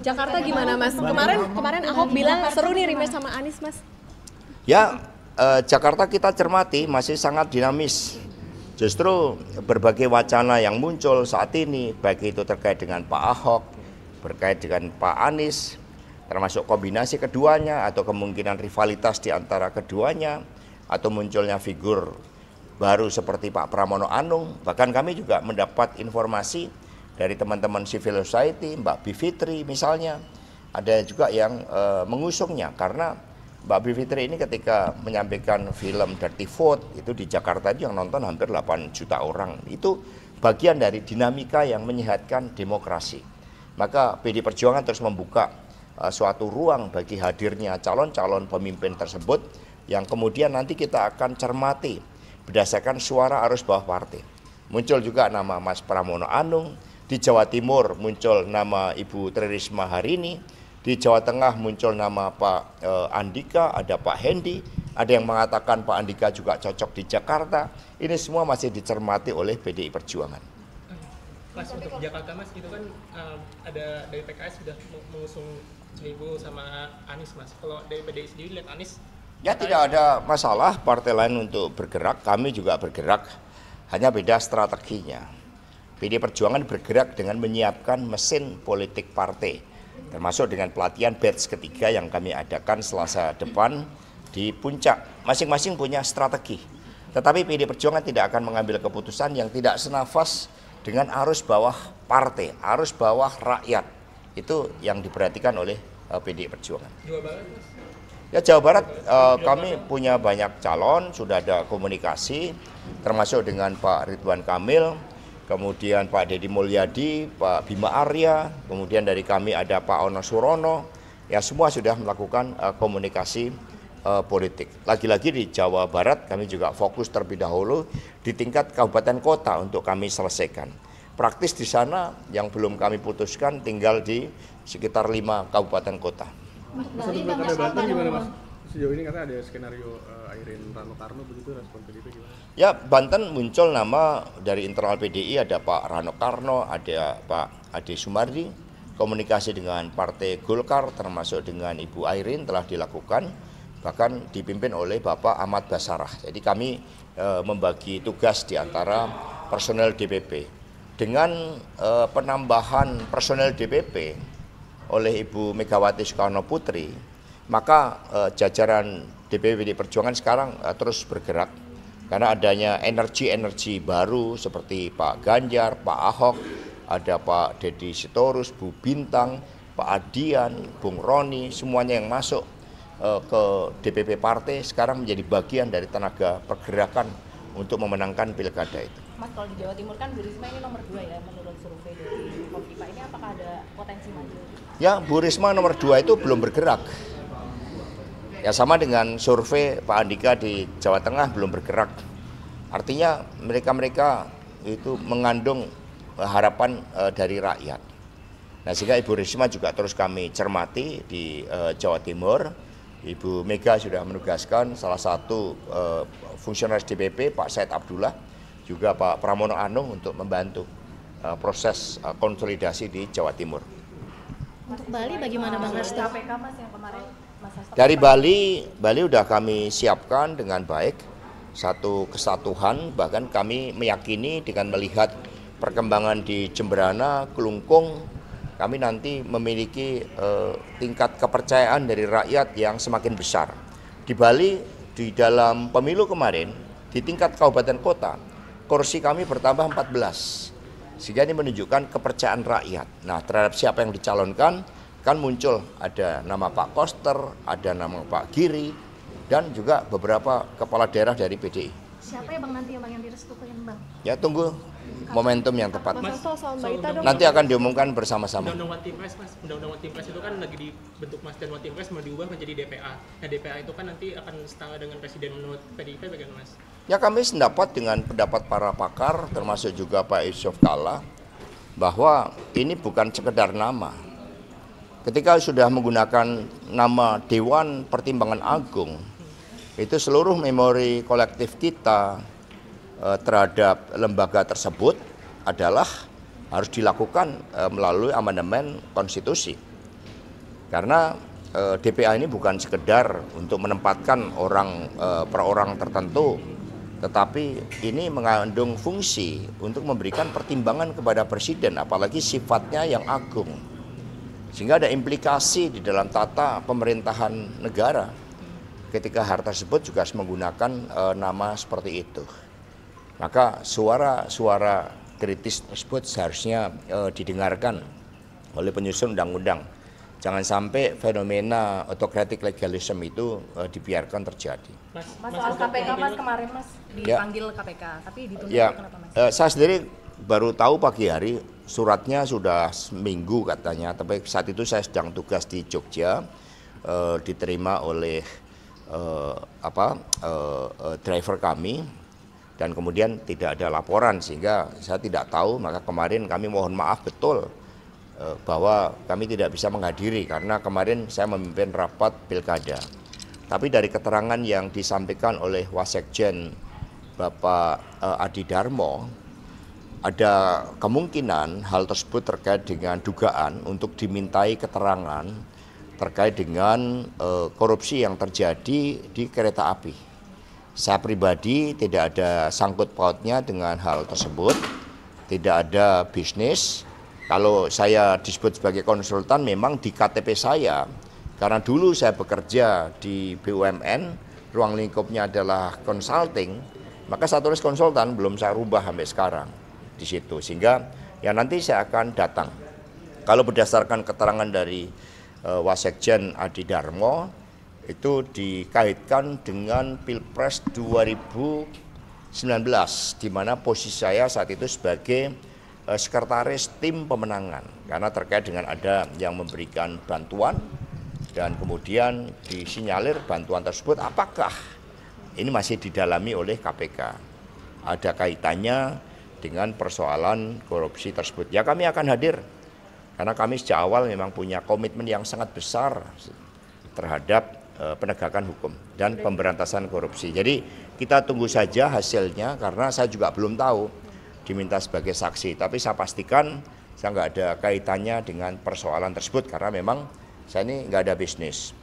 Jakarta gimana Mas? Kemarin Ahok bilang seru nih rematch sama Anies Mas. Ya, Jakarta kita cermati masih sangat dinamis. Justru berbagai wacana yang muncul saat ini, baik itu terkait dengan Pak Ahok, terkait dengan Pak Anies, termasuk kombinasi keduanya atau kemungkinan rivalitas di antara keduanya, atau munculnya figur baru seperti Pak Pramono Anung. Bahkan kami juga mendapat informasi dari teman-teman civil society, Mbak Bivitri misalnya, ada juga yang mengusungnya karena Mbak Bivitri ini ketika menyampaikan film Dirty Vote itu di Jakarta itu yang nonton hampir 8 juta orang. Itu bagian dari dinamika yang menyehatkan demokrasi. Maka PD Perjuangan terus membuka suatu ruang bagi hadirnya calon-calon pemimpin tersebut yang kemudian nanti kita akan cermati berdasarkan suara arus bawah partai. Muncul juga nama Mas Pramono Anung, di Jawa Timur muncul nama Ibu Tri Risma hari ini, di Jawa Tengah muncul nama Pak Andika, ada Pak Hendi, ada yang mengatakan Pak Andika juga cocok di Jakarta. Ini semua masih dicermati oleh PDI Perjuangan. Mas, untuk Jakarta Mas, itu kan ada dari PKS sudah mengusung Ibu sama Anies Mas. Kalau dari PDI sendiri lihat Anies? Ya tidak ada masalah partai lain untuk bergerak, kami juga bergerak, hanya beda strateginya. PDI Perjuangan bergerak dengan menyiapkan mesin politik partai, termasuk dengan pelatihan batch ketiga yang kami adakan Selasa depan di Puncak. Masing-masing punya strategi, tetapi PDI Perjuangan tidak akan mengambil keputusan yang tidak senafas dengan arus bawah partai, arus bawah rakyat. Itu yang diperhatikan oleh PDI Perjuangan. Jawa Barat Mas? Ya Jawa Barat kami punya banyak calon, sudah ada komunikasi termasuk dengan Pak Ridwan Kamil, kemudian Pak Deddy Mulyadi, Pak Bima Arya, kemudian dari kami ada Pak Ono Surono, ya semua sudah melakukan komunikasi politik. Lagi-lagi di Jawa Barat kami juga fokus terlebih dahulu di tingkat kabupaten kota untuk kami selesaikan. Praktis di sana yang belum kami putuskan tinggal di sekitar 5 kabupaten kota. Mas, untuk pilkada Banten gimana Mas? Sejauh ini katanya ada skenario Airin Rano Karno, begitu respon PDIP gimana? Ya, Banten muncul nama dari internal PDI, ada Pak Rano Karno, ada Pak Ade Sumardi. Komunikasi dengan Partai Golkar termasuk dengan Ibu Airin telah dilakukan, bahkan dipimpin oleh Bapak Ahmad Basarah. Jadi kami membagi tugas di antara personel DPP. Dengan penambahan personel DPP oleh Ibu Megawati Soekarno Putri, maka jajaran DPP PDI Perjuangan sekarang terus bergerak karena adanya energi-energi baru seperti Pak Ganjar, Pak Ahok, ada Pak Deddy Sitorus, Bu Bintang, Pak Adian, Bung Roni, semuanya yang masuk ke DPP partai sekarang menjadi bagian dari tenaga pergerakan untuk memenangkan pilkada itu. Mas, kalau di Jawa Timur kan Bu Risma ini nomor 2 ya menurut survei dari Kofifa, ini apakah ada potensi maju? Ya, Bu Risma nomor 2 itu belum bergerak. Ya sama dengan survei Pak Andika di Jawa Tengah belum bergerak. Artinya mereka itu mengandung harapan dari rakyat. Nah sehingga Ibu Risma juga terus kami cermati di Jawa Timur. Ibu Mega sudah menugaskan salah satu fungsionaris DPP Pak Said Abdullah, juga Pak Pramono Anung untuk membantu proses konsolidasi di Jawa Timur. Untuk Bali bagaimana Bang Hasto? KPK Mas yang kemarin Mas Hasto. Dari Bali sudah kami siapkan dengan baik satu kesatuan, bahkan kami meyakini dengan melihat perkembangan di Jemberana, Kelungkung, kami nanti memiliki tingkat kepercayaan dari rakyat yang semakin besar. Di Bali, di dalam pemilu kemarin, di tingkat kabupaten kota, kursi kami bertambah 14. Sehingga ini menunjukkan kepercayaan rakyat. Nah, terhadap siapa yang dicalonkan, kan muncul ada nama Pak Koster, ada nama Pak Giri, dan juga beberapa kepala daerah dari PDI. Siapa ya Bang nanti yang direstukan Bang? Ya tunggu momentum yang tepat. Mas Hasto soal Mbak Ita dong. Nanti akan diumumkan bersama-sama. Undang-undang One Team Press Mas, Undang-undang One Team Press itu kan lagi dibentuk Mas, dan One Team Press mau diubah menjadi DPA. Nah DPA itu kan nanti akan setara dengan Presiden menurut PDIP bagaimana Mas? Ya kami sependapat dengan pendapat para pakar, termasuk juga Pak Yusuf Kalla, bahwa ini bukan sekedar nama. Ketika sudah menggunakan nama Dewan Pertimbangan Agung, itu seluruh memori kolektif kita terhadap lembaga tersebut adalah harus dilakukan melalui amandemen konstitusi. Karena DPA ini bukan sekedar untuk menempatkan orang per orang tertentu, tetapi ini mengandung fungsi untuk memberikan pertimbangan kepada presiden, apalagi sifatnya yang agung. Sehingga ada implikasi di dalam tata pemerintahan negara ketika hal tersebut juga harus menggunakan nama seperti itu. Maka suara-suara kritis tersebut seharusnya didengarkan oleh penyusun undang-undang. Jangan sampai fenomena autocratic legalism itu dibiarkan terjadi. Mas soal KPK Mas kemarin Mas dipanggil KPK, tapi ditunda kenapa Mas? Saya sendiri baru tahu pagi hari, suratnya sudah seminggu katanya, tapi saat itu saya sedang tugas di Jogja, diterima oleh driver kami, dan kemudian tidak ada laporan sehingga saya tidak tahu. Maka kemarin kami mohon maaf betul bahwa kami tidak bisa menghadiri karena kemarin saya memimpin rapat pilkada. Tapi dari keterangan yang disampaikan oleh Wasekjen Bapak Adi Darmo, ada kemungkinan hal tersebut terkait dengan dugaan untuk dimintai keterangan terkait dengan korupsi yang terjadi di kereta api. Saya pribadi tidak ada sangkut pautnya dengan hal tersebut, tidak ada bisnis. Kalau saya disebut sebagai konsultan memang di KTP saya, karena dulu saya bekerja di BUMN, ruang lingkupnya adalah consulting, maka saya tulis konsultan, belum saya rubah sampai sekarang di situ. Sehingga ya nanti saya akan datang. Kalau berdasarkan keterangan dari Wasekjen Adi Darmo, itu dikaitkan dengan Pilpres 2019, di mana posisi saya saat itu sebagai sekretaris tim pemenangan, karena terkait dengan ada yang memberikan bantuan dan kemudian disinyalir bantuan tersebut apakah ini masih didalami oleh KPK, ada kaitannya dengan persoalan korupsi tersebut. Ya kami akan hadir, karena kami sejak awal memang punya komitmen yang sangat besar terhadap penegakan hukum dan pemberantasan korupsi. Jadi kita tunggu saja hasilnya, karena saya juga belum tahu, diminta sebagai saksi, tapi saya pastikan saya nggak ada kaitannya dengan persoalan tersebut karena memang saya ini nggak ada bisnis.